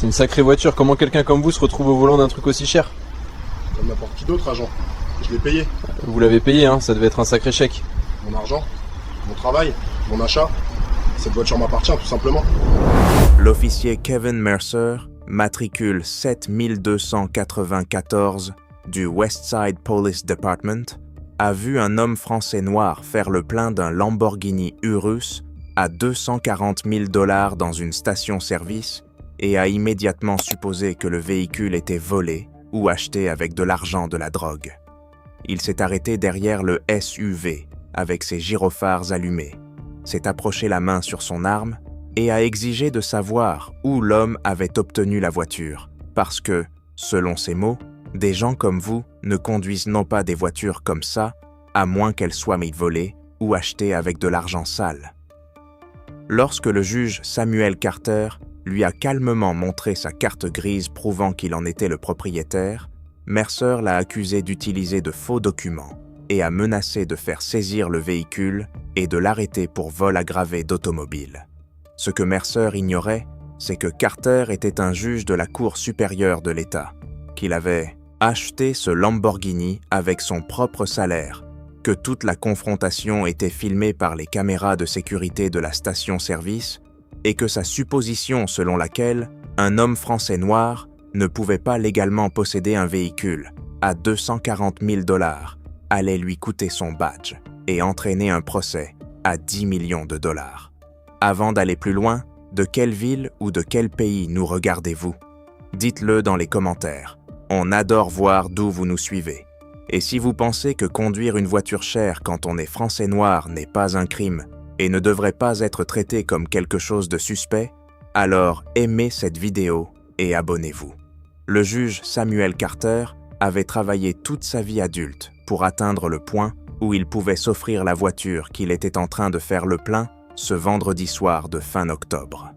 C'est une sacrée voiture. Comment quelqu'un comme vous se retrouve au volant d'un truc aussi cher? Comme n'importe qui d'autre, agent. Je l'ai payé. Vous l'avez payé, hein, ça devait être un sacré chèque. Mon argent, mon travail, mon achat. Cette voiture m'appartient, tout simplement. L'officier Kevin Mercer, matricule 7294 du Westside Police Department, a vu un homme français noir faire le plein d'un Lamborghini Urus à 240 000 $ dans une station-service et a immédiatement supposé que le véhicule était volé ou acheté avec de l'argent de la drogue. Il s'est arrêté derrière le SUV avec ses gyrophares allumés, s'est approché la main sur son arme et a exigé de savoir où l'homme avait obtenu la voiture, parce que, selon ses mots, des gens comme vous ne conduisent non pas des voitures comme ça, à moins qu'elles soient volées ou achetées avec de l'argent sale. Lorsque le juge Samuel Carter lui a calmement montré sa carte grise prouvant qu'il en était le propriétaire, Mercer l'a accusé d'utiliser de faux documents et a menacé de faire saisir le véhicule et de l'arrêter pour vol aggravé d'automobile. Ce que Mercer ignorait, c'est que Carter était un juge de la Cour supérieure de l'État, qu'il avait acheté ce Lamborghini avec son propre salaire, que toute la confrontation était filmée par les caméras de sécurité de la station-service et que sa supposition selon laquelle un homme français noir ne pouvait pas légalement posséder un véhicule à 240 000 $ allait lui coûter son badge et entraîner un procès à 10 millions de $. Avant d'aller plus loin, de quelle ville ou de quel pays nous regardez-vous? Dites-le dans les commentaires. On adore voir d'où vous nous suivez. Et si vous pensez que conduire une voiture chère quand on est français noir n'est pas un crime et ne devrait pas être traité comme quelque chose de suspect, alors aimez cette vidéo et abonnez-vous. Le juge Samuel Carter avait travaillé toute sa vie adulte pour atteindre le point où il pouvait s'offrir la voiture qu'il était en train de faire le plein ce vendredi soir de fin octobre.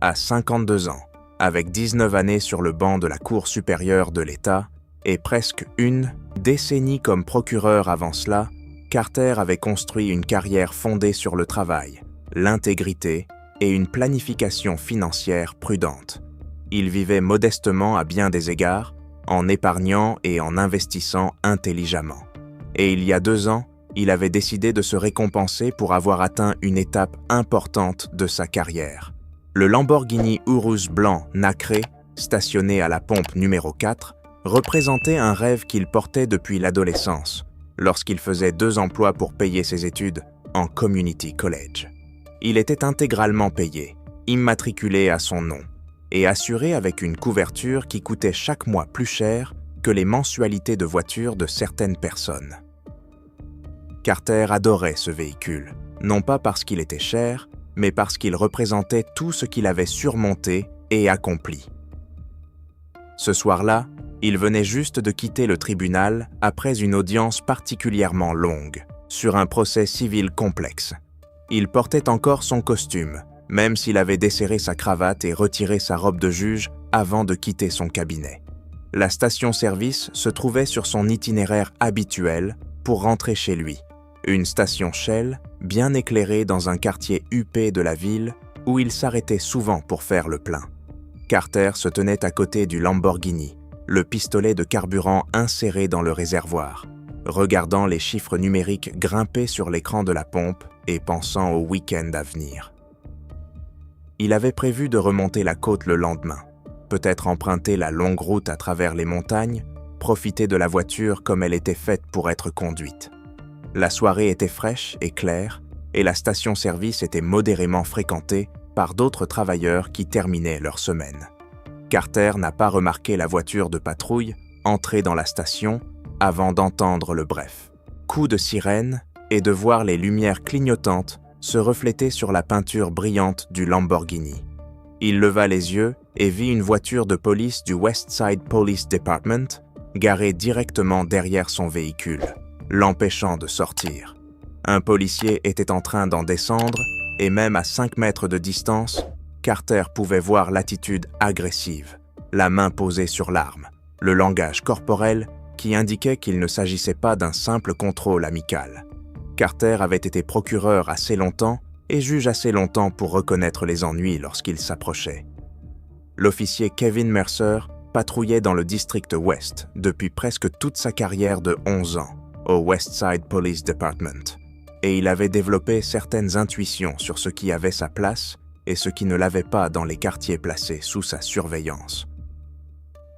À 52 ans, avec 19 années sur le banc de la Cour supérieure de l'État et presque une décennie comme procureur avant cela, Carter avait construit une carrière fondée sur le travail, l'intégrité et une planification financière prudente. Il vivait modestement à bien des égards, en épargnant et en investissant intelligemment. Et il y a 2 ans, il avait décidé de se récompenser pour avoir atteint une étape importante de sa carrière. Le Lamborghini Urus blanc nacré, stationné à la pompe numéro 4, représentait un rêve qu'il portait depuis l'adolescence, lorsqu'il faisait 2 emplois pour payer ses études en Community College. Il était intégralement payé, immatriculé à son nom, et assuré avec une couverture qui coûtait chaque mois plus cher que les mensualités de voiture de certaines personnes. Carter adorait ce véhicule, non pas parce qu'il était cher, mais parce qu'il représentait tout ce qu'il avait surmonté et accompli. Ce soir-là, il venait juste de quitter le tribunal après une audience particulièrement longue, sur un procès civil complexe. Il portait encore son costume, même s'il avait desserré sa cravate et retiré sa robe de juge avant de quitter son cabinet. La station-service se trouvait sur son itinéraire habituel pour rentrer chez lui, une station Shell bien éclairée dans un quartier huppé de la ville où il s'arrêtait souvent pour faire le plein. Carter se tenait à côté du Lamborghini, le pistolet de carburant inséré dans le réservoir, regardant les chiffres numériques grimper sur l'écran de la pompe et pensant au week-end à venir. Il avait prévu de remonter la côte le lendemain, peut-être emprunter la longue route à travers les montagnes, profiter de la voiture comme elle était faite pour être conduite. La soirée était fraîche et claire, et la station-service était modérément fréquentée par d'autres travailleurs qui terminaient leur semaine. Carter n'a pas remarqué la voiture de patrouille entrer dans la station avant d'entendre le bref coup de sirène et de voir les lumières clignotantes se refléter sur la peinture brillante du Lamborghini. Il leva les yeux et vit une voiture de police du Westside Police Department garée directement derrière son véhicule, l'empêchant de sortir. Un policier était en train d'en descendre et même à 5 mètres de distance, Carter pouvait voir l'attitude agressive, la main posée sur l'arme, le langage corporel qui indiquait qu'il ne s'agissait pas d'un simple contrôle amical. Carter avait été procureur assez longtemps et juge assez longtemps pour reconnaître les ennuis lorsqu'il s'approchait. l'officier Kevin Mercer patrouillait dans le district Ouest depuis presque toute sa carrière de 11 ans au Westside Police Department, et il avait développé certaines intuitions sur ce qui avait sa place et ce qui ne l'avait pas dans les quartiers placés sous sa surveillance.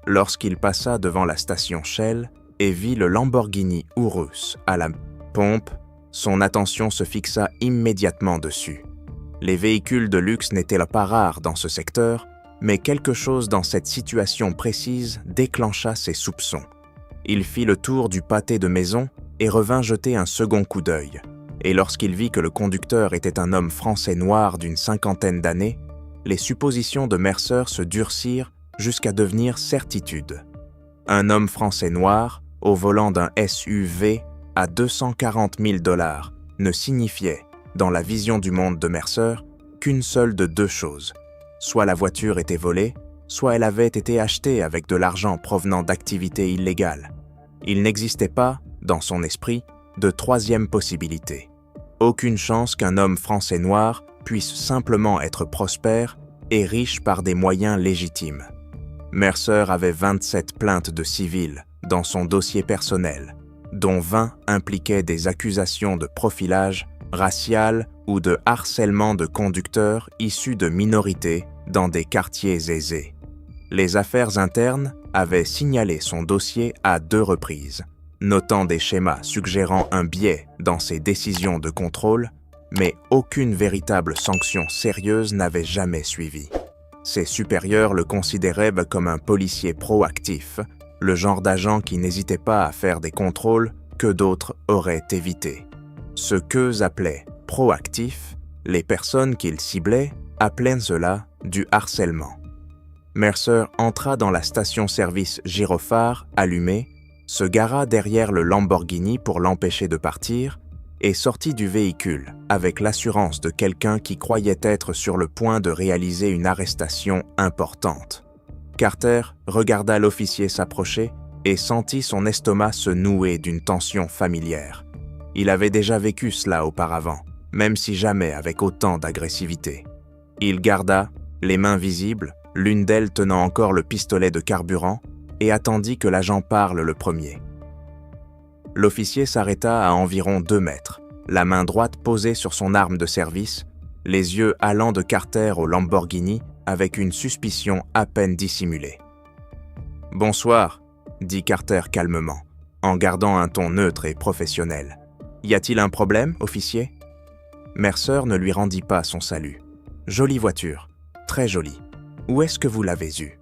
Lorsqu'il passa devant la station Shell et vit le Lamborghini Urus à la pompe, son attention se fixa immédiatement dessus. Les véhicules de luxe n'étaient pas rares dans ce secteur, mais quelque chose dans cette situation précise déclencha ses soupçons. Il fit le tour du pâté de maison et revint jeter un second coup d'œil. Et lorsqu'il vit que le conducteur était un homme français noir d'une 50aine d'années, les suppositions de Mercer se durcirent jusqu'à devenir certitude. Un homme français noir, au volant d'un SUV à 240 000 $ ne signifiait, dans la vision du monde de Mercer, qu'une seule de deux choses. Soit la voiture était volée, soit elle avait été achetée avec de l'argent provenant d'activités illégales. Il n'existait pas, dans son esprit, de troisième possibilité. Aucune chance qu'un homme français noir puisse simplement être prospère et riche par des moyens légitimes. Mercer avait 27 plaintes de civils dans son dossier personnel, dont 20 impliquaient des accusations de profilage racial ou de harcèlement de conducteurs issus de minorités dans des quartiers aisés. Les affaires internes avaient signalé son dossier à 2 reprises, notant des schémas suggérant un biais dans ses décisions de contrôle, mais aucune véritable sanction sérieuse n'avait jamais suivi. Ses supérieurs le considéraient comme un policier proactif, le genre d'agent qui n'hésitait pas à faire des contrôles que d'autres auraient évités. Ce qu'eux appelaient proactif, les personnes qu'ils ciblaient appelaient cela du harcèlement. Mercer entra dans la station-service gyrophare allumée, se gara derrière le Lamborghini pour l'empêcher de partir et sortit du véhicule avec l'assurance de quelqu'un qui croyait être sur le point de réaliser une arrestation importante. Carter regarda l'officier s'approcher et sentit son estomac se nouer d'une tension familière. Il avait déjà vécu cela auparavant, même si jamais avec autant d'agressivité. Il garda, les mains visibles, l'une d'elles tenant encore le pistolet de carburant, et attendit que l'agent parle le premier. L'officier s'arrêta à environ 2 mètres, la main droite posée sur son arme de service, les yeux allant de Carter au Lamborghini avec une suspicion à peine dissimulée. « Bonsoir », dit Carter calmement, en gardant un ton neutre et professionnel. « Y a-t-il un problème, officier ?» Mercer ne lui rendit pas son salut. « Jolie voiture, très jolie. Où est-ce que vous l'avez eue ?»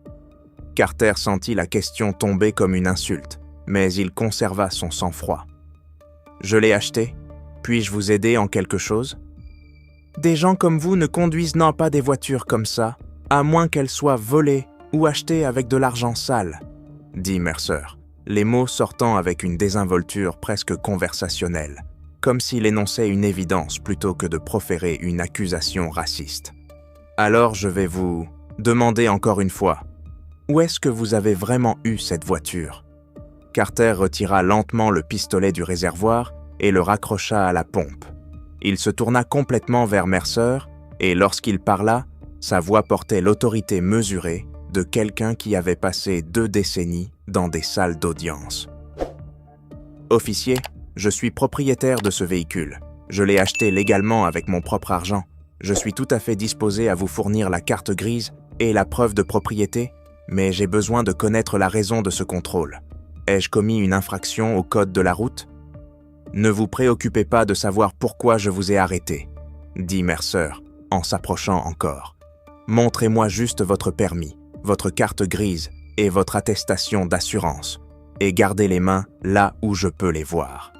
Carter sentit la question tomber comme une insulte, mais il conserva son sang-froid. « Je l'ai achetée. Puis-je vous aider en quelque chose ?»« Des gens comme vous ne conduisent pas des voitures comme ça, à moins qu'elles soient volées ou achetées avec de l'argent sale, » dit Mercer, les mots sortant avec une désinvolture presque conversationnelle, comme s'il énonçait une évidence plutôt que de proférer une accusation raciste. « Alors je vais vous demander encore une fois, où est-ce que vous avez vraiment eu cette voiture ?» Carter retira lentement le pistolet du réservoir et le raccrocha à la pompe. Il se tourna complètement vers Mercer et lorsqu'il parla, sa voix portait l'autorité mesurée de quelqu'un qui avait passé 2 décennies dans des salles d'audience. « Officier, je suis propriétaire de ce véhicule. Je l'ai acheté légalement avec mon propre argent. Je suis tout à fait disposé à vous fournir la carte grise et la preuve de propriété, mais j'ai besoin de connaître la raison de ce contrôle. Ai-je commis une infraction au code de la route ? Ne vous préoccupez pas de savoir pourquoi je vous ai arrêté, dit Mercer, en s'approchant encore. Montrez-moi juste votre permis, votre carte grise et votre attestation d'assurance, et gardez les mains là où je peux les voir.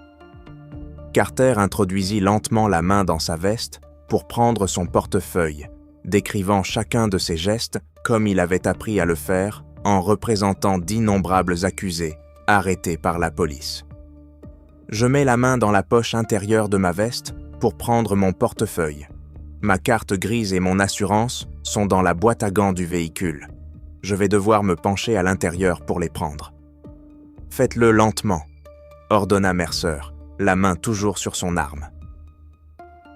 Carter introduisit lentement la main dans sa veste pour prendre son portefeuille, décrivant chacun de ses gestes comme il avait appris à le faire en représentant d'innombrables accusés arrêtés par la police. Je mets la main dans la poche intérieure de ma veste pour prendre mon portefeuille. Ma carte grise et mon assurance sont dans la boîte à gants du véhicule. Je vais devoir me pencher à l'intérieur pour les prendre. Faites-le lentement, ordonna Mercer, la main toujours sur son arme.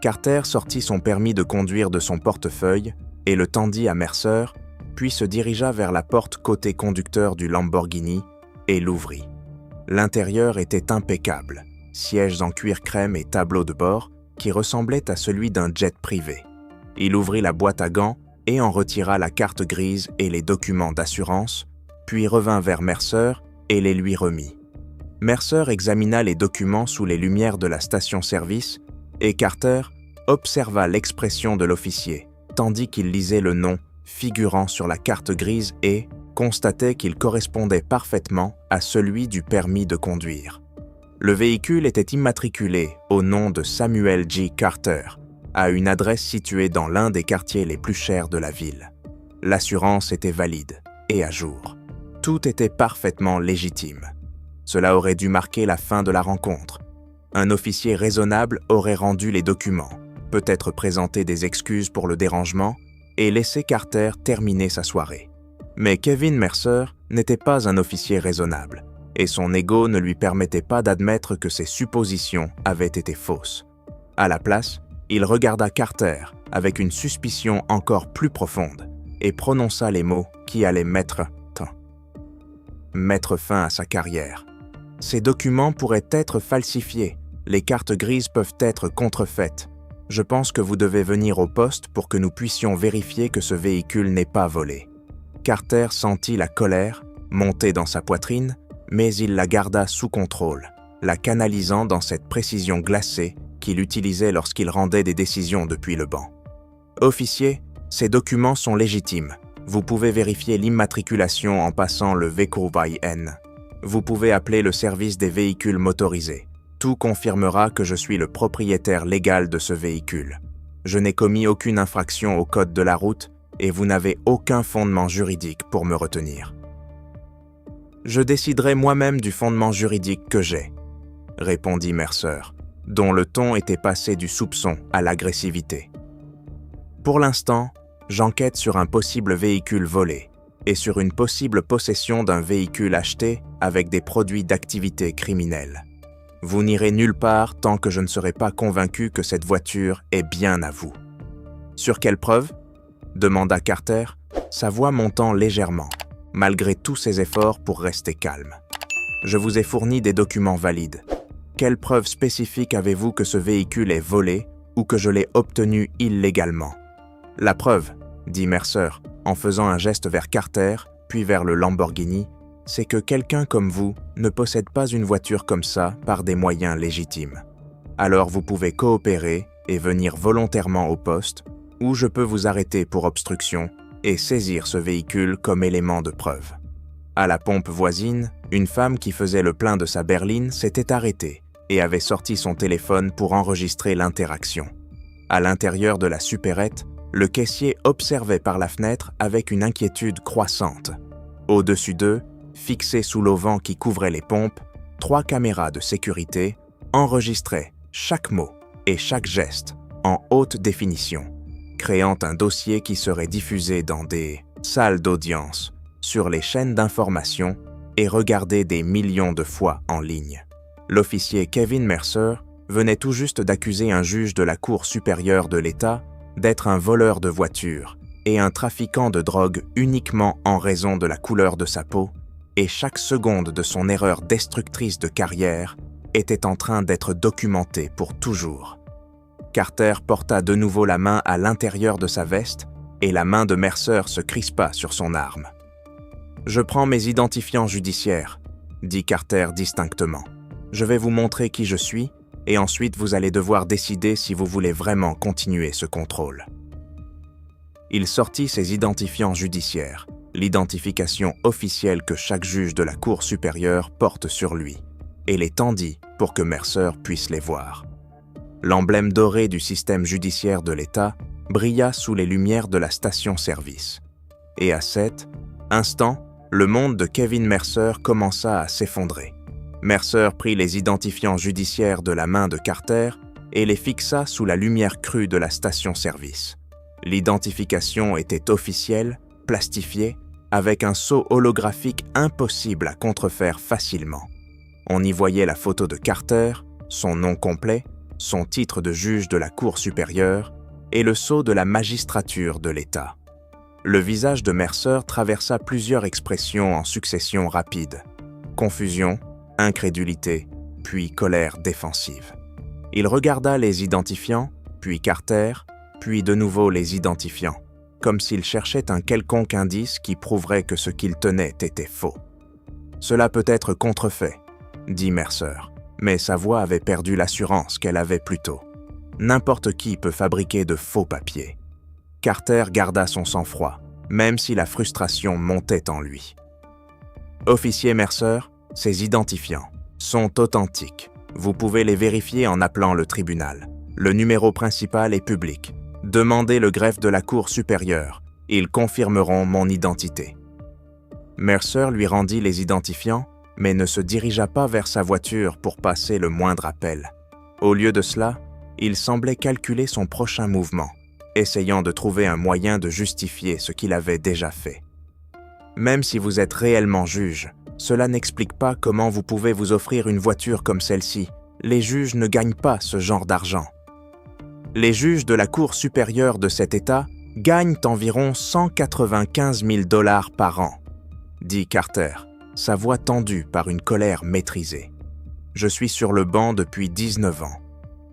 Carter sortit son permis de conduire de son portefeuille et le tendit à Mercer, puis se dirigea vers la porte côté conducteur du Lamborghini et l'ouvrit. L'intérieur était impeccable, sièges en cuir crème et tableau de bord qui ressemblait à celui d'un jet privé. Il ouvrit la boîte à gants et en retira la carte grise et les documents d'assurance, puis revint vers Mercer et les lui remit. Mercer examina les documents sous les lumières de la station-service et Carter observa l'expression de l'officier, tandis qu'il lisait le nom figurant sur la carte grise et constatait qu'il correspondait parfaitement à celui du permis de conduire. Le véhicule était immatriculé au nom de Samuel G. Carter, à une adresse située dans l'un des quartiers les plus chers de la ville. L'assurance était valide et à jour. Tout était parfaitement légitime. Cela aurait dû marquer la fin de la rencontre. Un officier raisonnable aurait rendu les documents, peut-être présenté des excuses pour le dérangement et laissé Carter terminer sa soirée. Mais Kevin Mercer n'était pas un officier raisonnable et son ego ne lui permettait pas d'admettre que ses suppositions avaient été fausses. À la place, il regarda Carter avec une suspicion encore plus profonde et prononça les mots qui allaient mettre fin à sa carrière. Ces documents pourraient être falsifiés, les cartes grises peuvent être contrefaites. Je pense que vous devez venir au poste pour que nous puissions vérifier que ce véhicule n'est pas volé. Carter sentit la colère monter dans sa poitrine, mais il la garda sous contrôle, la canalisant dans cette précision glacée qu'il utilisait lorsqu'il rendait des décisions depuis le banc. « Officier, ces documents sont légitimes. Vous pouvez vérifier l'immatriculation en passant le Vehicle by N. Vous pouvez appeler le service des véhicules motorisés. Tout confirmera que je suis le propriétaire légal de ce véhicule. Je n'ai commis aucune infraction au code de la route et vous n'avez aucun fondement juridique pour me retenir. » « Je déciderai moi-même du fondement juridique que j'ai, » répondit Mercer, dont le ton était passé du soupçon à l'agressivité. « Pour l'instant, j'enquête sur un possible véhicule volé et sur une possible possession d'un véhicule acheté avec des produits d'activité criminelle. Vous n'irez nulle part tant que je ne serai pas convaincu que cette voiture est bien à vous. »« Sur quelle preuve ?» demanda Carter, sa voix montant légèrement, malgré tous ses efforts pour rester calme. « Je vous ai fourni des documents valides. Quelle preuve spécifique avez-vous que ce véhicule est volé ou que je l'ai obtenu illégalement ?»« La preuve, » dit Mercer, en faisant un geste vers Carter, puis vers le Lamborghini, « c'est que quelqu'un comme vous ne possède pas une voiture comme ça par des moyens légitimes. Alors vous pouvez coopérer et venir volontairement au poste, ou je peux vous arrêter pour obstruction et saisir ce véhicule comme élément de preuve. » À la pompe voisine, une femme qui faisait le plein de sa berline s'était arrêtée et avait sorti son téléphone pour enregistrer l'interaction. À l'intérieur de la supérette, le caissier observait par la fenêtre avec une inquiétude croissante. Au-dessus d'eux, fixées sous l'auvent qui couvrait les pompes, 3 caméras de sécurité enregistraient chaque mot et chaque geste en haute définition, créant un dossier qui serait diffusé dans des salles d'audience, sur les chaînes d'information et regardé des millions de fois en ligne. L'officier Kevin Mercer venait tout juste d'accuser un juge de la Cour supérieure de l'État d'être un voleur de voitures et un trafiquant de drogue uniquement en raison de la couleur de sa peau, et chaque seconde de son erreur destructrice de carrière était en train d'être documentée pour toujours. Carter porta de nouveau la main à l'intérieur de sa veste et la main de Mercer se crispa sur son arme. « Je prends mes identifiants judiciaires, » dit Carter distinctement. « Je vais vous montrer qui je suis et ensuite vous allez devoir décider si vous voulez vraiment continuer ce contrôle. » Il sortit ses identifiants judiciaires, l'identification officielle que chaque juge de la Cour supérieure porte sur lui, et les tendit pour que Mercer puisse les voir. L'emblème doré du système judiciaire de l'État brilla sous les lumières de la station-service. Et à cet instant, le monde de Kevin Mercer commença à s'effondrer. Mercer prit les identifiants judiciaires de la main de Carter et les fixa sous la lumière crue de la station-service. L'identification était officielle, plastifiée, avec un sceau holographique impossible à contrefaire facilement. On y voyait la photo de Carter, son nom complet, son titre de juge de la Cour supérieure et le sceau de la magistrature de l'État. Le visage de Mercer traversa plusieurs expressions en succession rapide. Confusion, incrédulité, puis colère défensive. Il regarda les identifiants, puis Carter, puis de nouveau les identifiants, comme s'il cherchait un quelconque indice qui prouverait que ce qu'il tenait était faux. « Cela peut être contrefait », dit Mercer, mais sa voix avait perdu l'assurance qu'elle avait plus tôt. N'importe qui peut fabriquer de faux papiers. Carter garda son sang-froid, même si la frustration montait en lui. « Officier Mercer, ces identifiants sont authentiques. Vous pouvez les vérifier en appelant le tribunal. Le numéro principal est public. Demandez le greffe de la Cour supérieure. Ils confirmeront mon identité. » Mercer lui rendit les identifiants, mais ne se dirigea pas vers sa voiture pour passer le moindre appel. Au lieu de cela, il semblait calculer son prochain mouvement, essayant de trouver un moyen de justifier ce qu'il avait déjà fait. Même si vous êtes réellement juge, cela n'explique pas comment vous pouvez vous offrir une voiture comme celle-ci. Les juges ne gagnent pas ce genre d'argent. Les juges de la Cour supérieure de cet État gagnent environ 195 000 $ par an, dit Carter, sa voix tendue par une colère maîtrisée. Je suis sur le banc depuis 19 ans.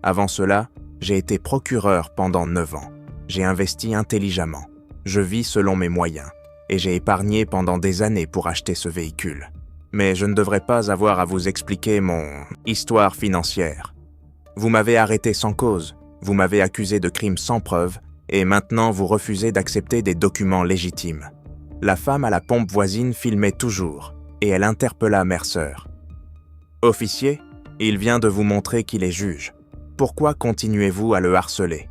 Avant cela, j'ai été procureur pendant 9 ans. J'ai investi intelligemment. Je vis selon mes moyens. Et j'ai épargné pendant des années pour acheter ce véhicule. Mais je ne devrais pas avoir à vous expliquer mon histoire financière. Vous m'avez arrêté sans cause, vous m'avez accusé de crimes sans preuve, et maintenant vous refusez d'accepter des documents légitimes. La femme à la pompe voisine filmait toujours, et elle interpella Mercer. « Officier, il vient de vous montrer qu'il est juge. Pourquoi continuez-vous à le harceler ?»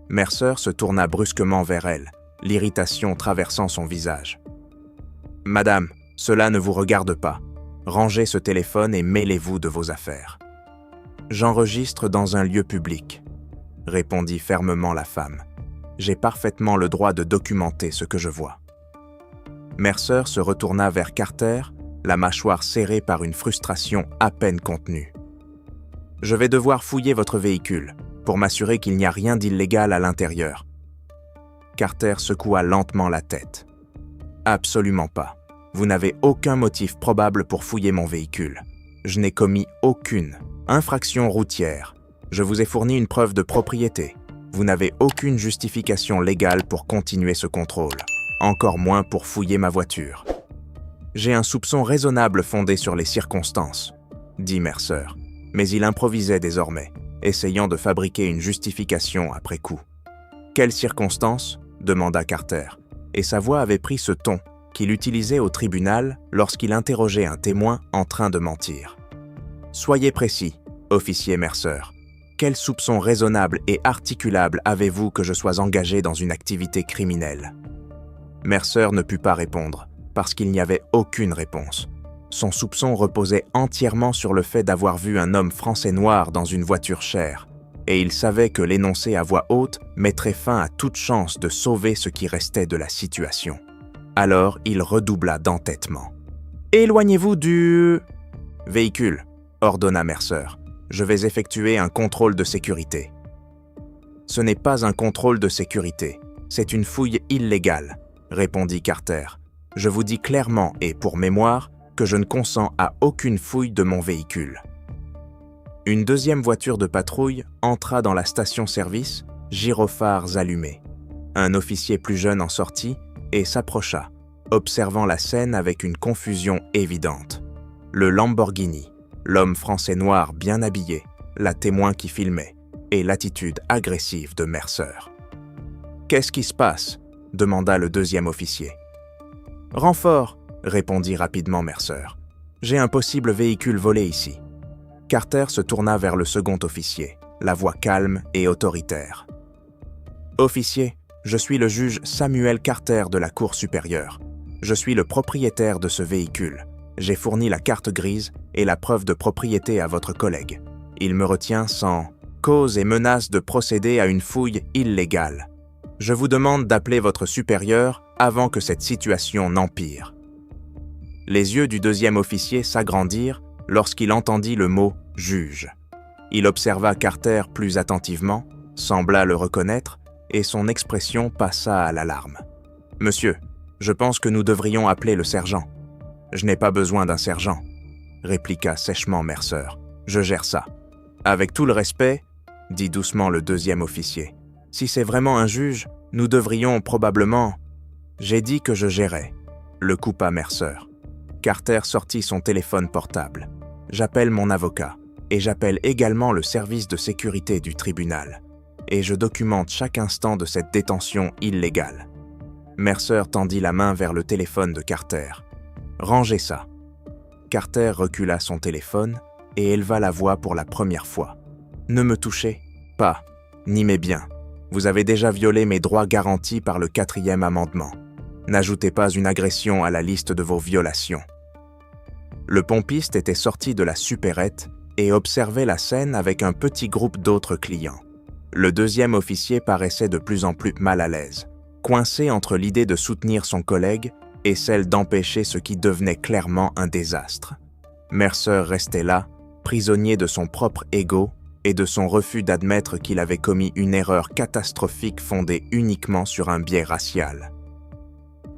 Mercer se tourna brusquement vers elle, l'irritation traversant son visage. « Madame, cela ne vous regarde pas. Rangez ce téléphone et mêlez-vous de vos affaires. »« J'enregistre dans un lieu public, » répondit fermement la femme. « J'ai parfaitement le droit de documenter ce que je vois. » Mercer se retourna vers Carter, la mâchoire serrée par une frustration à peine contenue. « Je vais devoir fouiller votre véhicule, pour m'assurer qu'il n'y a rien d'illégal à l'intérieur. » Carter secoua lentement la tête. « Absolument pas. Vous n'avez aucun motif probable pour fouiller mon véhicule. Je n'ai commis aucune infraction routière. Je vous ai fourni une preuve de propriété. Vous n'avez aucune justification légale pour continuer ce contrôle, encore moins pour fouiller ma voiture. J'ai un soupçon raisonnable fondé sur les circonstances, dit Mercer, mais il improvisait désormais, essayant de fabriquer une justification après coup. Quelles circonstances ? Demanda Carter, et sa voix avait pris ce ton qu'il utilisait au tribunal lorsqu'il interrogeait un témoin en train de mentir. Soyez précis, officier Mercer. Quel soupçon raisonnable et articulable avez-vous que je sois engagé dans une activité criminelle ? Mercer ne put pas répondre, parce qu'il n'y avait aucune réponse. Son soupçon reposait entièrement sur le fait d'avoir vu un homme français noir dans une voiture chère, et il savait que l'énoncer à voix haute mettrait fin à toute chance de sauver ce qui restait de la situation. Alors il redoubla d'entêtement. « Éloignez-vous du... véhicule », ordonna Mercer. « Je vais effectuer un contrôle de sécurité. » « Ce n'est pas un contrôle de sécurité, c'est une fouille illégale, » répondit Carter. « Je vous dis clairement et pour mémoire que je ne consens à aucune fouille de mon véhicule. » Une deuxième voiture de patrouille entra dans la station-service, gyrophares allumés. Un officier plus jeune en sortit et s'approcha, observant la scène avec une confusion évidente. Le Lamborghini, l'homme français noir bien habillé, la témoin qui filmait, et l'attitude agressive de Mercer. « Qu'est-ce qui se passe ?» demanda le deuxième officier. « Renfort !» répondit rapidement Mercer. « J'ai un possible véhicule volé ici. » Carter se tourna vers le second officier, la voix calme et autoritaire. « Officier, je suis le juge Samuel Carter de la Cour supérieure. Je suis le propriétaire de ce véhicule. J'ai fourni la carte grise et la preuve de propriété à votre collègue. Il me retient sans cause et menace de procéder à une fouille illégale. Je vous demande d'appeler votre supérieur avant que cette situation n'empire. » Les yeux du deuxième officier s'agrandirent lorsqu'il entendit le mot « juge ». Il observa Carter plus attentivement, sembla le reconnaître, et son expression passa à l'alarme. « Monsieur, je pense que nous devrions appeler le sergent. »« Je n'ai pas besoin d'un sergent, » répliqua sèchement Mercer. « Je gère ça. »« Avec tout le respect, » dit doucement le deuxième officier. « Si c'est vraiment un juge, nous devrions probablement… » « J'ai dit que je gérais, » le coupa Mercer. Carter sortit son téléphone portable. « J'appelle mon avocat, et j'appelle également le service de sécurité du tribunal. Et je documente chaque instant de cette détention illégale. » Mercer tendit la main vers le téléphone de Carter. « Rangez ça. » Carter recula son téléphone et éleva la voix pour la première fois. « Ne me touchez pas, ni mes biens. Vous avez déjà violé mes droits garantis par le 4e amendement. N'ajoutez pas une agression à la liste de vos violations. » Le pompiste était sorti de la supérette et observait la scène avec un petit groupe d'autres clients. Le deuxième officier paraissait de plus en plus mal à l'aise, coincé entre l'idée de soutenir son collègue et celle d'empêcher ce qui devenait clairement un désastre. Mercer restait là, prisonnier de son propre ego et de son refus d'admettre qu'il avait commis une erreur catastrophique fondée uniquement sur un biais racial.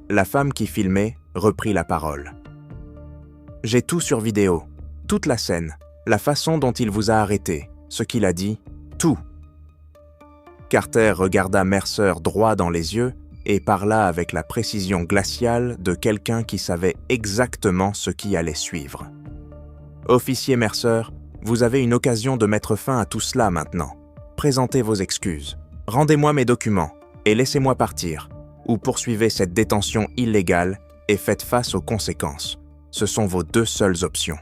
La femme qui filmait reprit la parole. « J'ai tout sur vidéo, toute la scène, la façon dont il vous a arrêté, ce qu'il a dit, tout. » Carter regarda Mercer droit dans les yeux et parla avec la précision glaciale de quelqu'un qui savait exactement ce qui allait suivre. « Officier Mercer, vous avez une occasion de mettre fin à tout cela maintenant. Présentez vos excuses, rendez-moi mes documents et laissez-moi partir, ou poursuivez cette détention illégale et faites face aux conséquences. Ce sont vos deux seules options. »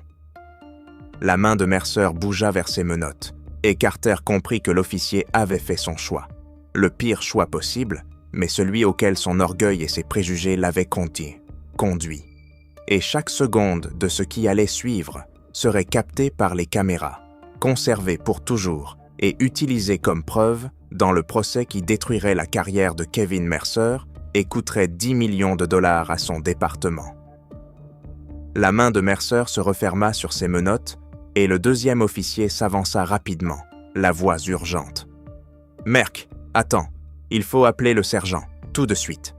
La main de Mercer bougea vers ses menottes, et Carter comprit que l'officier avait fait son choix. Le pire choix possible, mais celui auquel son orgueil et ses préjugés l'avaient conduit. Et chaque seconde de ce qui allait suivre serait captée par les caméras, conservée pour toujours et utilisée comme preuve dans le procès qui détruirait la carrière de Kevin Mercer et coûterait 10 millions de dollars à son département. La main de Mercer se referma sur ses menottes et le deuxième officier s'avança rapidement, la voix urgente. « Merc, attends, il faut appeler le sergent, tout de suite. »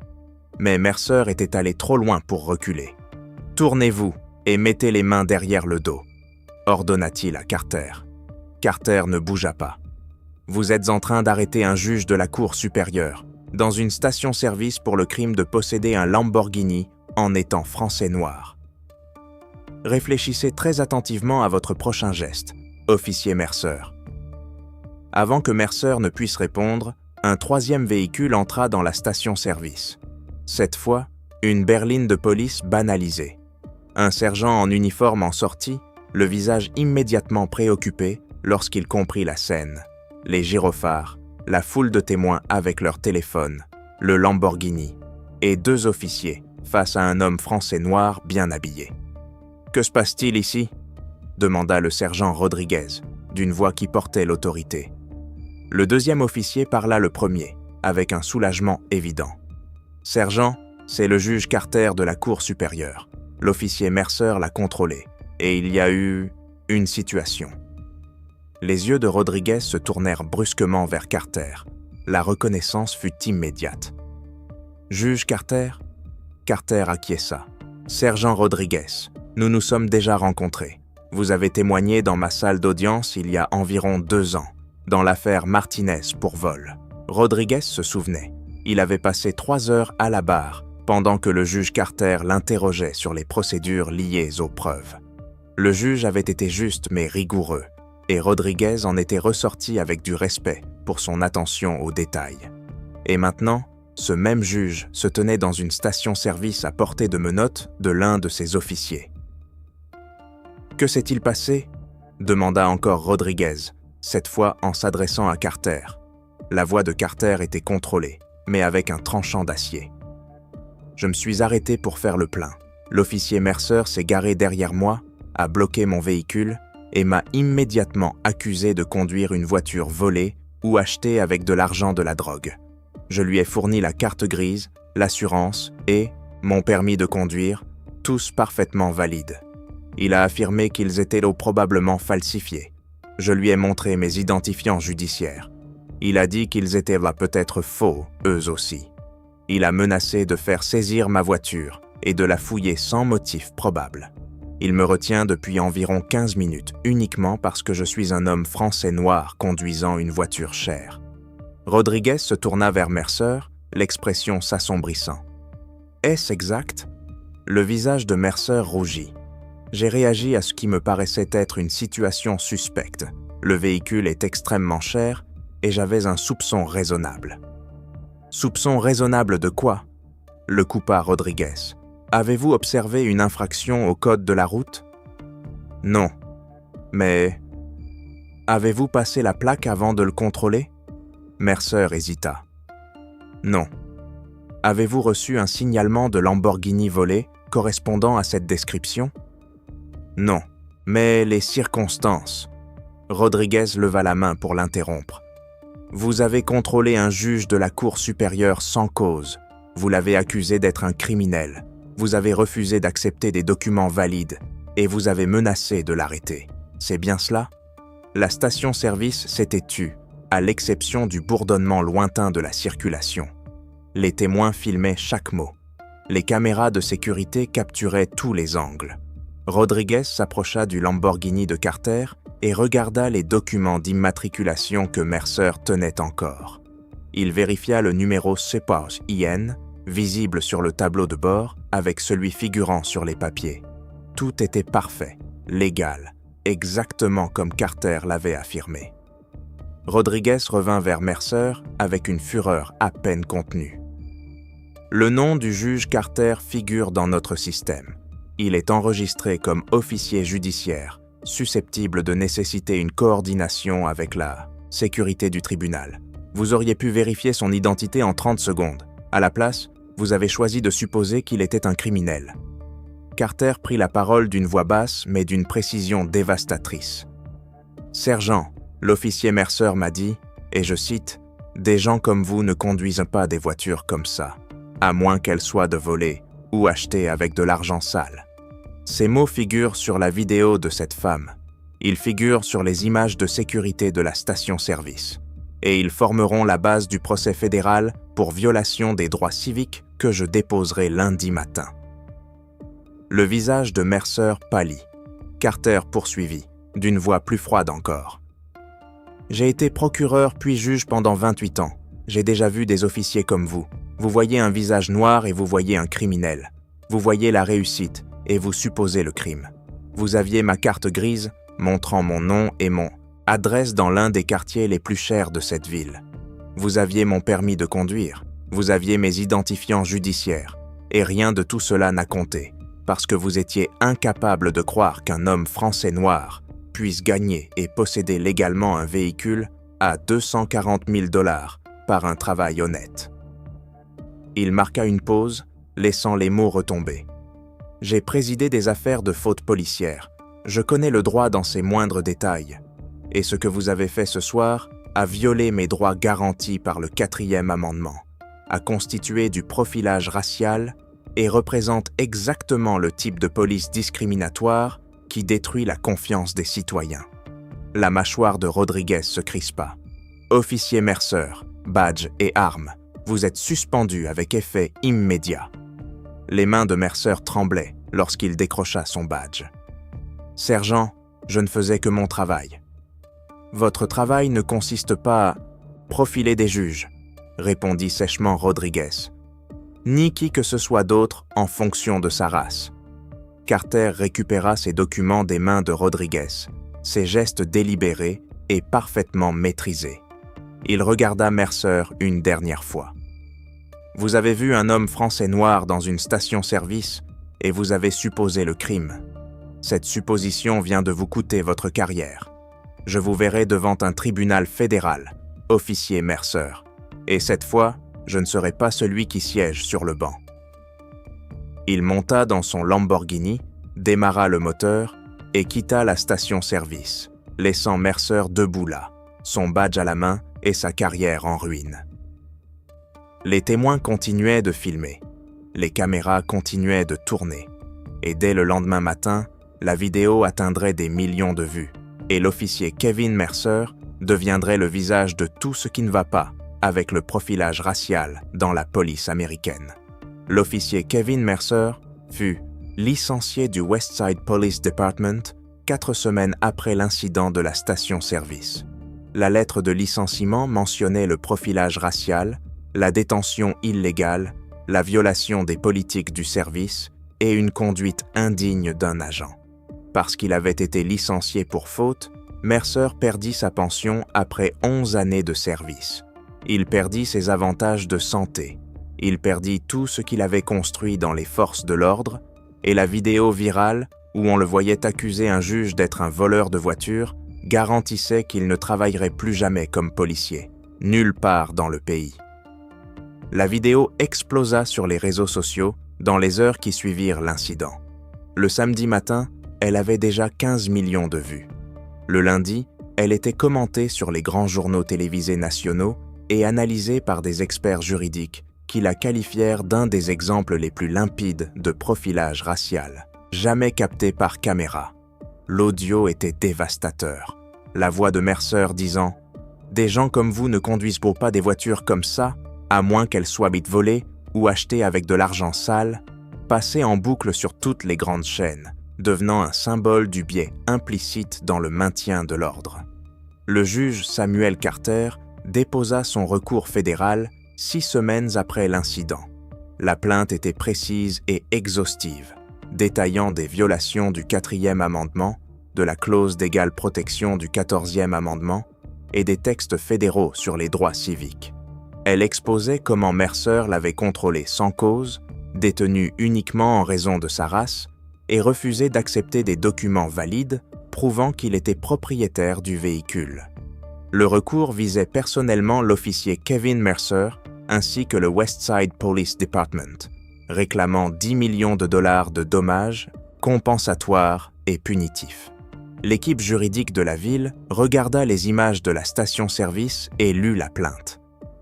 Mais Mercer était allé trop loin pour reculer. « Tournez-vous et mettez les mains derrière le dos, » ordonna-t-il à Carter. Carter ne bougea pas. « Vous êtes en train d'arrêter un juge de la Cour supérieure, dans une station-service pour le crime de posséder un Lamborghini en étant français noir. Réfléchissez très attentivement à votre prochain geste, officier Mercer. » Avant que Mercer ne puisse répondre, un troisième véhicule entra dans la station-service. Cette fois, une berline de police banalisée. Un sergent en uniforme en sortit, le visage immédiatement préoccupé lorsqu'il comprit la scène. Les gyrophares, la foule de témoins avec leur téléphone, le Lamborghini, et deux officiers face à un homme français noir bien habillé. « Que se passe-t-il ici ?» demanda le sergent Rodriguez, d'une voix qui portait l'autorité. Le deuxième officier parla le premier, avec un soulagement évident. « Sergent, c'est le juge Carter de la Cour supérieure. L'officier Mercer l'a contrôlé, et il y a eu une situation. » Les yeux de Rodriguez se tournèrent brusquement vers Carter. La reconnaissance fut immédiate. « Juge Carter ?» Carter acquiesça. « Sergent Rodriguez, nous nous sommes déjà rencontrés. Vous avez témoigné dans ma salle d'audience il y a environ 2 ans, dans l'affaire Martinez pour vol. » Rodriguez se souvenait. Il avait passé 3 heures à la barre pendant que le juge Carter l'interrogeait sur les procédures liées aux preuves. Le juge avait été juste mais rigoureux, et Rodriguez en était ressorti avec du respect pour son attention aux détails. Et maintenant, ce même juge se tenait dans une station-service à portée de menottes de l'un de ses officiers. « Que s'est-il passé ?» demanda encore Rodriguez, cette fois en s'adressant à Carter. La voix de Carter était contrôlée, mais avec un tranchant d'acier. « Je me suis arrêté pour faire le plein. L'officier Mercer s'est garé derrière moi, a bloqué mon véhicule et m'a immédiatement accusé de conduire une voiture volée ou achetée avec de l'argent de la drogue. Je lui ai fourni la carte grise, l'assurance et mon permis de conduire, tous parfaitement valides. Il a affirmé qu'ils étaient probablement falsifiés. Je lui ai montré mes identifiants judiciaires. Il a dit qu'ils étaient là peut-être faux, eux aussi. Il a menacé de faire saisir ma voiture et de la fouiller sans motif probable. Il me retient depuis environ 15 minutes uniquement parce que je suis un homme français noir conduisant une voiture chère. Rodriguez se tourna vers Mercer, l'expression s'assombrissant. Est-ce exact? Le visage de Mercer rougit. J'ai réagi à ce qui me paraissait être une situation suspecte. Le véhicule est extrêmement cher et j'avais un soupçon raisonnable. Soupçon raisonnable de quoi? Le coupa Rodriguez. Avez-vous observé une infraction au code de la route? Non. Mais avez-vous passé la plaque avant de le contrôler? Mercer hésita. Non. Avez-vous reçu un signalement de Lamborghini volé correspondant à cette description? Non. Mais les circonstances. Rodriguez leva la main pour l'interrompre. Vous avez contrôlé un juge de la Cour supérieure sans cause. Vous l'avez accusé d'être un criminel. Vous avez refusé d'accepter des documents valides et vous avez menacé de l'arrêter. C'est bien cela? La station-service s'était tue, à l'exception du bourdonnement lointain de la circulation. Les témoins filmaient chaque mot. Les caméras de sécurité capturaient tous les angles. Rodriguez s'approcha du Lamborghini de Carter et regarda les documents d'immatriculation que Mercer tenait encore. Il vérifia le numéro CEPAS IN, visible sur le tableau de bord, avec celui figurant sur les papiers. Tout était parfait, légal, exactement comme Carter l'avait affirmé. Rodriguez revint vers Mercer avec une fureur à peine contenue. Le nom du juge Carter figure dans notre système. Il est enregistré comme officier judiciaire, susceptible de nécessiter une coordination avec la sécurité du tribunal. Vous auriez pu vérifier son identité en 30 secondes. À la place, vous avez choisi de supposer qu'il était un criminel. Carter prit la parole d'une voix basse, mais d'une précision dévastatrice. « Sergent, l'officier Mercer m'a dit, et je cite, « Des gens comme vous ne conduisent pas des voitures comme ça, à moins qu'elles soient de volées ou achetées avec de l'argent sale. » Ces mots figurent sur la vidéo de cette femme. Ils figurent sur les images de sécurité de la station-service. Et ils formeront la base du procès fédéral pour violation des droits civiques que je déposerai lundi matin. Le visage de Mercer pâlit. Carter poursuivit, d'une voix plus froide encore. J'ai été procureur puis juge pendant 28 ans. J'ai déjà vu des officiers comme vous. Vous voyez un visage noir et vous voyez un criminel. Vous voyez la réussite et vous supposez le crime. Vous aviez ma carte grise montrant mon nom et mon adresse dans l'un des quartiers les plus chers de cette ville. Vous aviez mon permis de conduire, vous aviez mes identifiants judiciaires, et rien de tout cela n'a compté, parce que vous étiez incapable de croire qu'un homme français noir puisse gagner et posséder légalement un véhicule à 240 000 $ par un travail honnête. Il marqua une pause, laissant les mots retomber. J'ai présidé des affaires de faute policière. Je connais le droit dans ses moindres détails. Et ce que vous avez fait ce soir a violé mes droits garantis par le 4e amendement, a constitué du profilage racial et représente exactement le type de police discriminatoire qui détruit la confiance des citoyens. La mâchoire de Rodriguez se crispa. Officier Mercer, badge et armes, vous êtes suspendu avec effet immédiat. Les mains de Mercer tremblaient lorsqu'il décrocha son badge. Sergent, je ne faisais que mon travail. Votre travail ne consiste pas à profiler des juges, répondit sèchement Rodriguez, ni qui que ce soit d'autre en fonction de sa race. Carter récupéra ses documents des mains de Rodriguez, ses gestes délibérés et parfaitement maîtrisés. Il regarda Mercer une dernière fois. Vous avez vu un homme français noir dans une station-service et vous avez supposé le crime. Cette supposition vient de vous coûter votre carrière. Je vous verrai devant un tribunal fédéral, officier Mercer. Et cette fois, je ne serai pas celui qui siège sur le banc. Il monta dans son Lamborghini, démarra le moteur et quitta la station-service, laissant Mercer debout là, son badge à la main et sa carrière en ruine. Les témoins continuaient de filmer, les caméras continuaient de tourner, et dès le lendemain matin, la vidéo atteindrait des millions de vues, et l'officier Kevin Mercer deviendrait le visage de tout ce qui ne va pas avec le profilage racial dans la police américaine. L'officier Kevin Mercer fut licencié du Westside Police Department 4 semaines après l'incident de la station-service. La lettre de licenciement mentionnait le profilage racial, la détention illégale, la violation des politiques du service et une conduite indigne d'un agent. Parce qu'il avait été licencié pour faute, Mercer perdit sa pension après 11 années de service. Il perdit ses avantages de santé. Il perdit tout ce qu'il avait construit dans les forces de l'ordre, et la vidéo virale, où on le voyait accuser un juge d'être un voleur de voiture, garantissait qu'il ne travaillerait plus jamais comme policier, nulle part dans le pays. La vidéo explosa sur les réseaux sociaux dans les heures qui suivirent l'incident. Le samedi matin, elle avait déjà 15 millions de vues. Le lundi, elle était commentée sur les grands journaux télévisés nationaux et analysée par des experts juridiques qui la qualifièrent d'un des exemples les plus limpides de profilage racial, jamais capté par caméra. L'audio était dévastateur. La voix de Mercer disant « Des gens comme vous ne conduisent pas des voitures comme ça, à moins qu'elles soient vite volées ou achetées avec de l'argent sale », passait en boucle sur toutes les grandes chaînes, devenant un symbole du biais implicite dans le maintien de l'ordre. Le juge Samuel Carter déposa son recours fédéral 6 semaines après l'incident. La plainte était précise et exhaustive, détaillant des violations du 4e amendement, de la clause d'égale protection du 14e amendement et des textes fédéraux sur les droits civiques. Elle exposait comment Mercer l'avait contrôlé sans cause, détenu uniquement en raison de sa race, et refusait d'accepter des documents valides prouvant qu'il était propriétaire du véhicule. Le recours visait personnellement l'officier Kevin Mercer ainsi que le Westside Police Department, réclamant 10 millions de dollars de dommages, compensatoires et punitifs. L'équipe juridique de la ville regarda les images de la station-service et lut la plainte.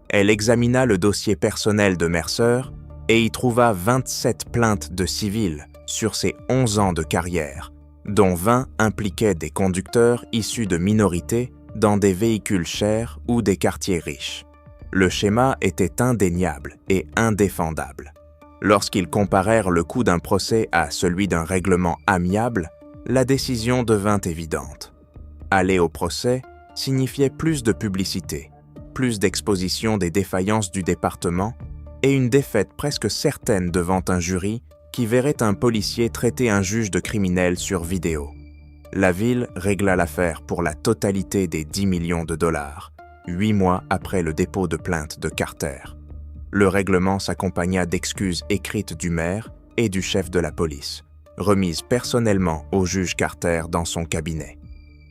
Elle examina le dossier personnel de Mercer et y trouva 27 plaintes de civils sur ses 11 ans de carrière, dont 20 impliquaient des conducteurs issus de minorités dans des véhicules chers ou des quartiers riches. Le schéma était indéniable et indéfendable. Lorsqu'ils comparèrent le coût d'un procès à celui d'un règlement amiable, la décision devint évidente. Aller au procès signifiait plus de publicité, plus d'exposition des défaillances du département et une défaite presque certaine devant un jury qui verrait un policier traiter un juge de criminel sur vidéo. La ville régla l'affaire pour la totalité des 10 millions de dollars, 8 mois après le dépôt de plainte de Carter. Le règlement s'accompagna d'excuses écrites du maire et du chef de la police, remises personnellement au juge Carter dans son cabinet.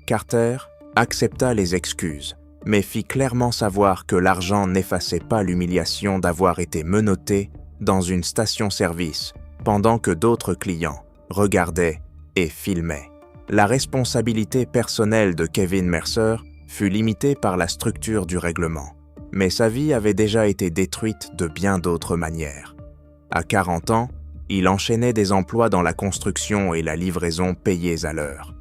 Carter accepta les excuses, mais fit clairement savoir que l'argent n'effaçait pas l'humiliation d'avoir été menotté dans une station-service pendant que d'autres clients regardaient et filmaient. La responsabilité personnelle de Kevin Mercer fut limitée par la structure du règlement, mais sa vie avait déjà été détruite de bien d'autres manières. À 40 ans, il enchaînait des emplois dans la construction et la livraison payés à l'heure.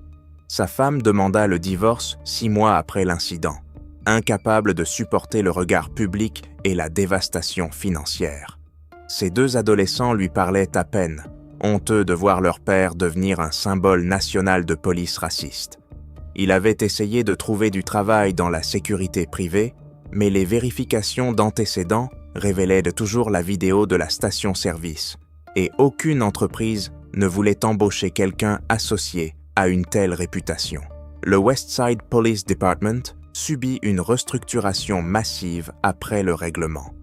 Sa femme demanda le divorce 6 mois après l'incident, incapable de supporter le regard public et la dévastation financière. Ses 2 adolescents lui parlaient à peine, honteux de voir leur père devenir un symbole national de police raciste. Il avait essayé de trouver du travail dans la sécurité privée, mais les vérifications d'antécédents révélaient de toujours la vidéo de la station-service, et aucune entreprise ne voulait embaucher quelqu'un associé à une telle réputation. Le Westside Police Department subit une restructuration massive après le règlement.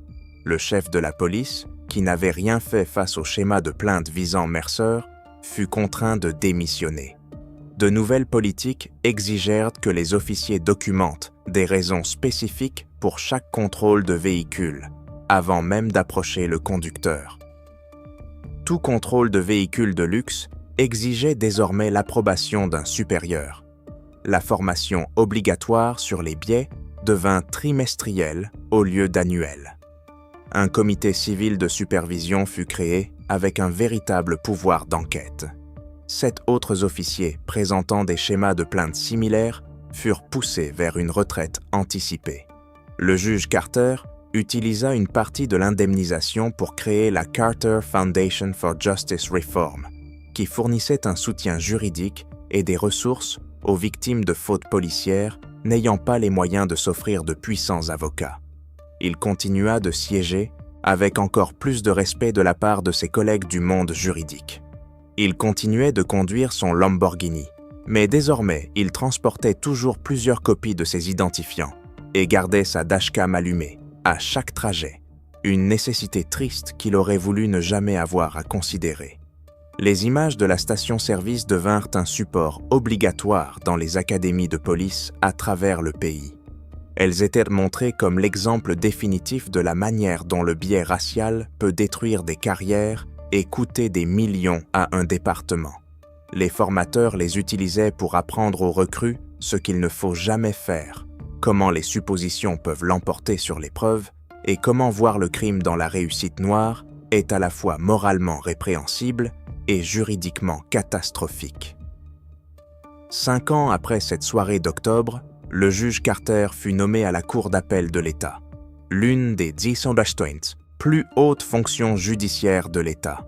Le chef de la police, qui n'avait rien fait face au schéma de plainte visant Mercer, fut contraint de démissionner. De nouvelles politiques exigèrent que les officiers documentent des raisons spécifiques pour chaque contrôle de véhicule, avant même d'approcher le conducteur. Tout contrôle de véhicule de luxe exigeait désormais l'approbation d'un supérieur. La formation obligatoire sur les biais devint trimestrielle au lieu d'annuelle. Un comité civil de supervision fut créé avec un véritable pouvoir d'enquête. 7 autres officiers présentant des schémas de plainte similaires furent poussés vers une retraite anticipée. Le juge Carter utilisa une partie de l'indemnisation pour créer la Carter Foundation for Justice Reform, qui fournissait un soutien juridique et des ressources aux victimes de fautes policières n'ayant pas les moyens de s'offrir de puissants avocats. Il continua de siéger avec encore plus de respect de la part de ses collègues du monde juridique. Il continuait de conduire son Lamborghini, mais désormais il transportait toujours plusieurs copies de ses identifiants et gardait sa dashcam allumée à chaque trajet, une nécessité triste qu'il aurait voulu ne jamais avoir à considérer. Les images de la station-service devinrent un support obligatoire dans les académies de police à travers le pays. Elles étaient montrées comme l'exemple définitif de la manière dont le biais racial peut détruire des carrières et coûter des millions à un département. Les formateurs les utilisaient pour apprendre aux recrues ce qu'il ne faut jamais faire, comment les suppositions peuvent l'emporter sur les preuves et comment voir le crime dans la réussite noire est à la fois moralement répréhensible et juridiquement catastrophique. 5 ans après cette soirée d'octobre, le juge Carter fut nommé à la Cour d'appel de l'État, l'une des 10 plus hautes fonctions judiciaires de l'État.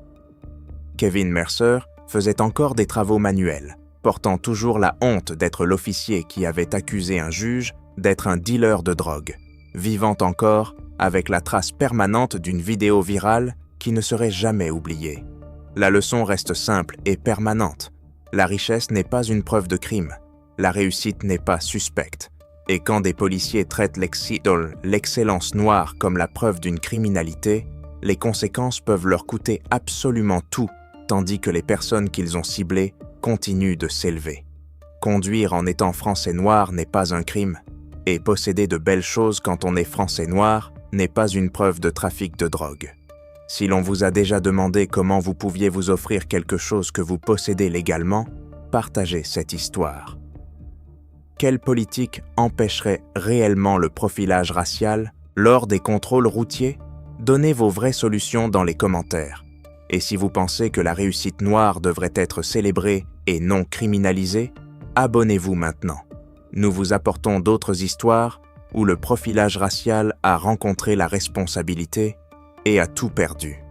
Kevin Mercer faisait encore des travaux manuels, portant toujours la honte d'être l'officier qui avait accusé un juge d'être un dealer de drogue, vivant encore avec la trace permanente d'une vidéo virale qui ne serait jamais oubliée. La leçon reste simple et permanente. La richesse n'est pas une preuve de crime. La réussite n'est pas suspecte. Et quand des policiers traitent l'excellence noire comme la preuve d'une criminalité, les conséquences peuvent leur coûter absolument tout, tandis que les personnes qu'ils ont ciblées continuent de s'élever. Conduire en étant français noir n'est pas un crime, et posséder de belles choses quand on est français noir n'est pas une preuve de trafic de drogue. Si l'on vous a déjà demandé comment vous pouviez vous offrir quelque chose que vous possédez légalement, partagez cette histoire. Quelle politique empêcherait réellement le profilage racial lors des contrôles routiers? Donnez vos vraies solutions dans les commentaires. Et si vous pensez que la réussite noire devrait être célébrée et non criminalisée, abonnez-vous maintenant. Nous vous apportons d'autres histoires où le profilage racial a rencontré la responsabilité et a tout perdu.